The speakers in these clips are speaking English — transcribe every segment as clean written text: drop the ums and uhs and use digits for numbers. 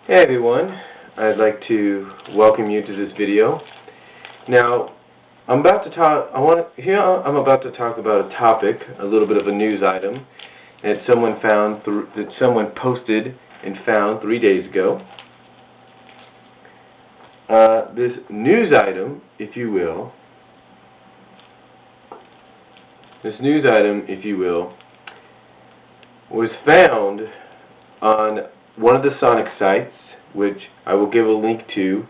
Hey everyone, I'd like to welcome you to this video. Now, I'm about to talk about a topic, a little bit of a news item that someone posted and found 3 days ago. This news item, if you will, was found on one of the Sonic sites, which I will give a link to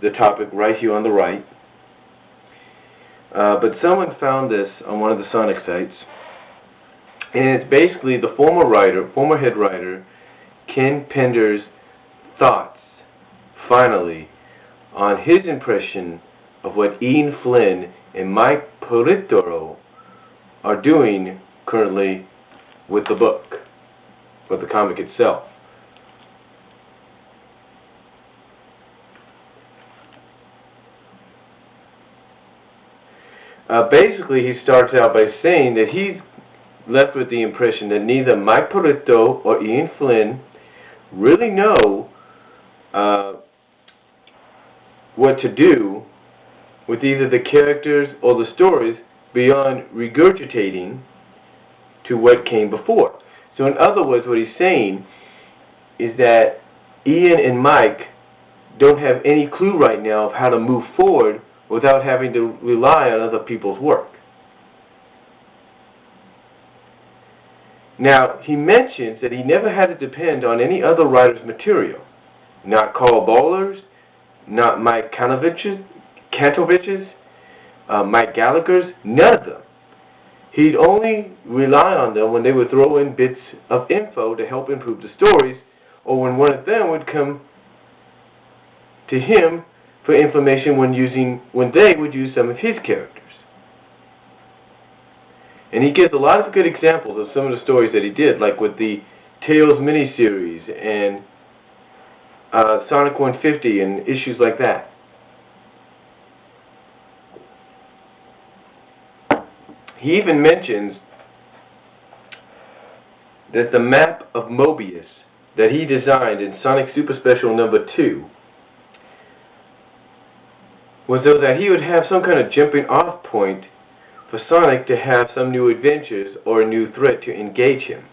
the topic right here on the right. But someone found this on one of the Sonic sites, and it's basically the former head writer, Ken Penders' thoughts, finally, on his impression of what Ian Flynn and Mike Pellerito are doing currently with the book, with the comic itself. Basically, he starts out by saying that he's left with the impression that neither Mike Pellerito or Ian Flynn really know what to do with either the characters or the stories beyond regurgitating to what came before. So in other words, what he's saying is that Ian and Mike don't have any clue right now of how to move forward without having to rely on other people's work. Now, he mentions that he never had to depend on any other writer's material. Not Karl-created, not Mike Kanterovich's, Mike Gallagher's, none of them. He'd only rely on them when they would throw in bits of info to help improve the stories, or when one of them would come to him for information when they would use some of his characters. And he gives a lot of good examples of some of the stories that he did, like with the Tales miniseries and Sonic 150 and issues like that. He even mentions that the map of Mobius that he designed in Sonic Super Special number 2 was so that he would have some kind of jumping off point for Sonic to have some new adventures or a new threat to engage him.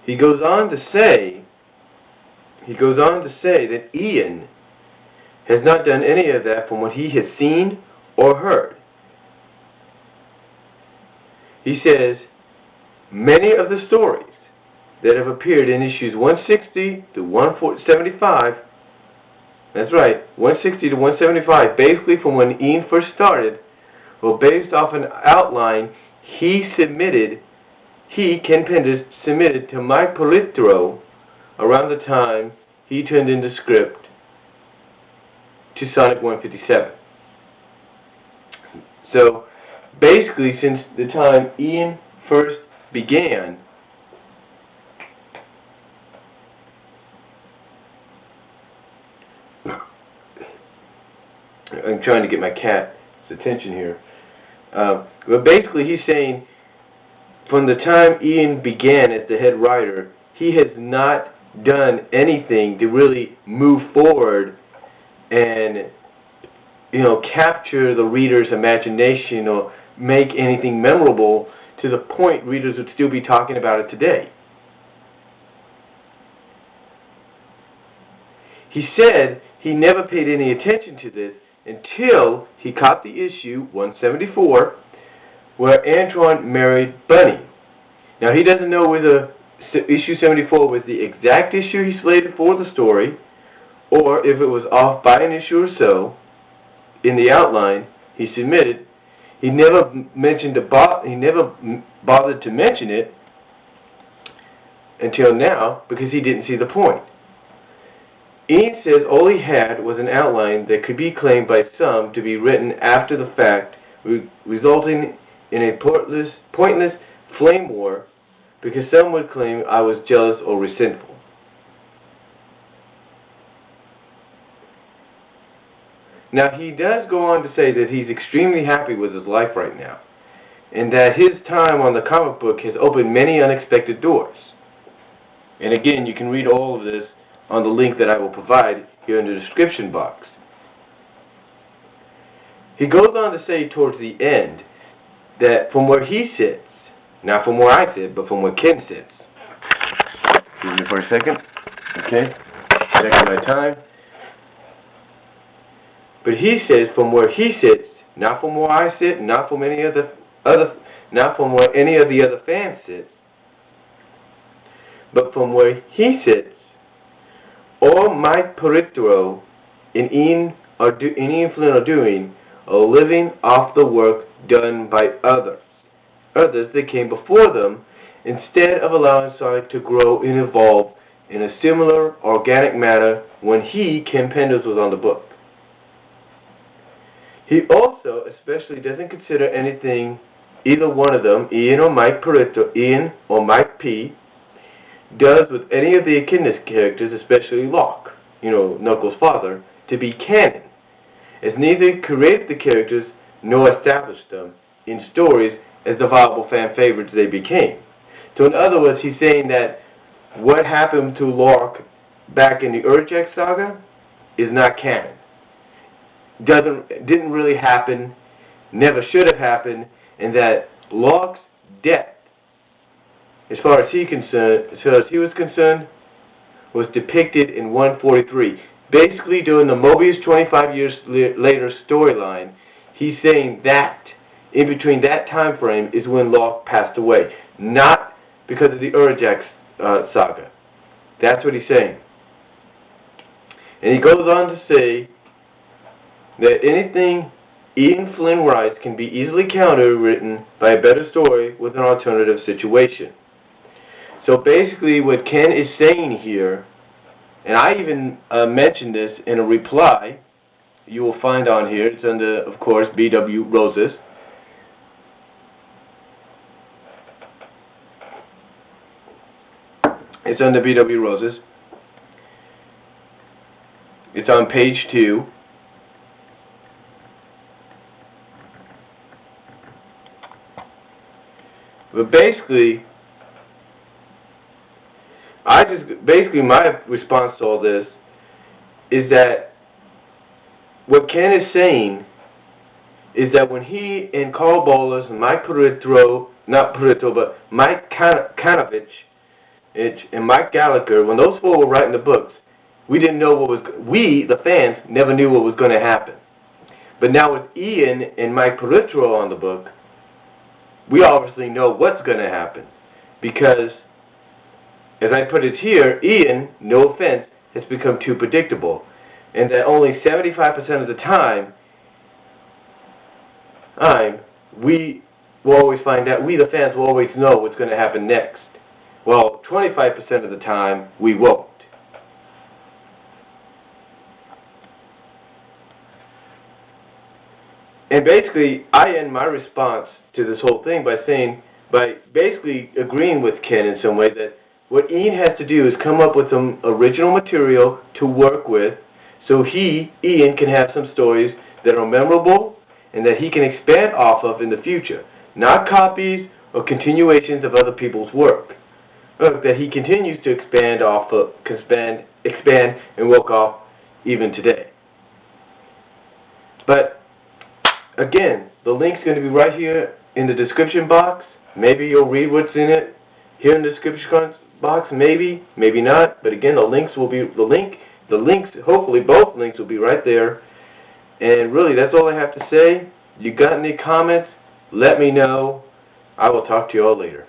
He goes on to say that Ian has not done any of that from what he has seen or heard. He says many of the stories that have appeared in issues 160 to 175, that's right, 160 to 175, basically from when Ian first started, were based off an outline Ken Penders, submitted to Mike Pellerito around the time he turned in the script to Sonic 157. So, basically, since the time Ian first began, I'm trying to get my cat's attention here. But basically, he's saying from the time Ian began as the head writer, he has not done anything to really move forward and, capture the reader's imagination or make anything memorable to the point readers would still be talking about it today. He said he never paid any attention to this until he caught the issue 174 where Antoine married Bunny. Now, he doesn't know whether issue 74 was the exact issue he slated for the story, or if it was off by an issue or so in the outline he submitted. He never bothered to mention it until now because he didn't see the point. Ian says all he had was an outline that could be claimed by some to be written after the fact, resulting in a pointless flame war because some would claim I was jealous or resentful. Now, he does go on to say that he's extremely happy with his life right now. and that his time on the comic book has opened many unexpected doors. And again, you can read all of this on the link that I will provide here in the description box. He goes on to say towards the end that from where he sits, not from where I sit, but from where Ken sits. Excuse me for a second. Okay, checking my time. But he says from where he sits, not from where I sit, not from any of the not from where any of the other fans sit, but from where he sits, all Mike Pellerito and Ian Flynn are doing are living off the work done by others that came before them, instead of allowing Sonic to grow and evolve in a similar organic manner when he, Ken Penders, was on the book. He also especially doesn't consider anything either one of them, Ian or Mike P, does with any of the Echidnas characters, especially Locke, Knuckles' father, to be canon, as neither created the characters nor established them in stories as the viable fan favorites they became. So in other words, he's saying that what happened to Locke back in the Urjack saga is not canon. Didn't really happen, never should have happened, and that Locke's death, as far as he was concerned, was depicted in 143. Basically, during the Mobius 25 years later storyline, he's saying that in between that time frame is when Locke passed away, not because of the Urjack saga. That's what he's saying. And he goes on to say that anything Ian Flynn writes can be easily counter-written by a better story with an alternative situation. So basically what Ken is saying here, and I even mentioned this in a reply you will find on here, it's under, of course, B.W. Roses. It's under B.W. Roses. It's on page 2. But basically, my response to all this is that what Ken is saying is that when he and Karl Bolas and Mike Pellerito, not Pellerito, but Mike Kanterovich and Mike Gallagher, when those four were writing the books, we didn't know the fans, never knew what was going to happen. But now with Ian and Mike Pellerito on the book, we obviously know what's going to happen. Because, as I put it here, Ian, no offense, has become too predictable. And that only 75% of the time, we will always find out, we the fans will always know what's going to happen next. Well, 25% of the time, we won't. And basically, I end my response to this whole thing by basically agreeing with Ken in some way that what Ian has to do is come up with some original material to work with so Ian, can have some stories that are memorable and that he can expand off of in the future. Not copies or continuations of other people's work. That he continues to expand and work off even today. But again, the link's going to be right here in the description box. Maybe you'll read what's in it here in the description box. Maybe not. But again, the links, hopefully both links will be right there. And really, that's all I have to say. You got any comments? Let me know. I will talk to you all later.